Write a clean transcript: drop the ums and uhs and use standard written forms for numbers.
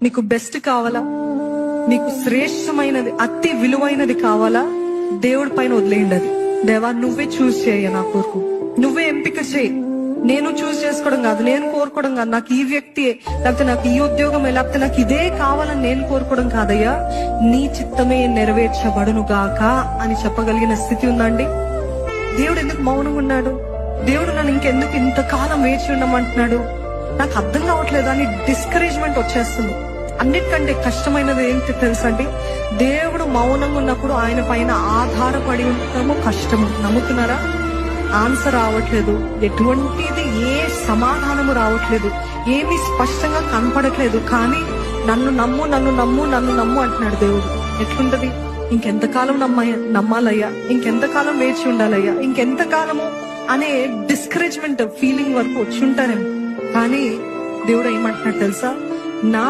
నీకు బెస్ట్ కావాలా, నీకు శ్రేష్టమైనది అతి విలువైనది కావాలా, దేవుడి పైన వదిలేయండి. అది దేవా నువ్వే చూస్ చేయ, నా కొరకు నువ్వే ఎంపిక చేయి. నేను చూస్ చేసుకోవడం కాదు, నేను కోరుకోవడం కాదు, నాకు ఈ వ్యక్తి లేకపోతే నాకు ఈ ఉద్యోగం లేకపోతే నాకు ఇదే కావాలని నేను కోరుకోవడం కాదయ్యా, నీ చిత్తమే నెరవేర్చబడును గాక అని చెప్పగలిగిన స్థితి ఉందండి. దేవుడు ఎందుకు మౌనంగా ఉన్నాడు? దేవుడు నన్ను ఇంకెందుకు ఇంతకాలం వేచి ఉండమంటున్నాడు? నాకు అర్థం కావట్లేదు అని డిస్కరేజ్మెంట్ వచ్చేస్తుంది. అన్నిటికంటే కష్టమైనది ఏంటి తెలుసా అండి? దేవుడు మౌనంగా ఉన్నప్పుడు ఆయన పైన ఆధారపడి ఉండటము కష్టము. నమ్ముతున్నారా? ఆన్సర్ రావట్లేదు, ఎటువంటిది ఏ సమాధానము రావట్లేదు, ఏమీ స్పష్టంగా కనపడట్లేదు. కానీ నన్ను నమ్ము, నన్ను నమ్ము, నన్ను నమ్ము అంటున్నాడు దేవుడు. ఎట్లుంటది? ఇంకెంతకాలం నమ్మాలయ్యా, ఇంకెంతకాలం వేచి ఉండాలయ్యా, ఇంకెంతకాలము అనే డిస్కరేజ్మెంట్ ఫీలింగ్ వరకు వచ్చి ఉంటారేమో. కానీ దేవుడు ఏమంటున్నాడు తెలుసా? నా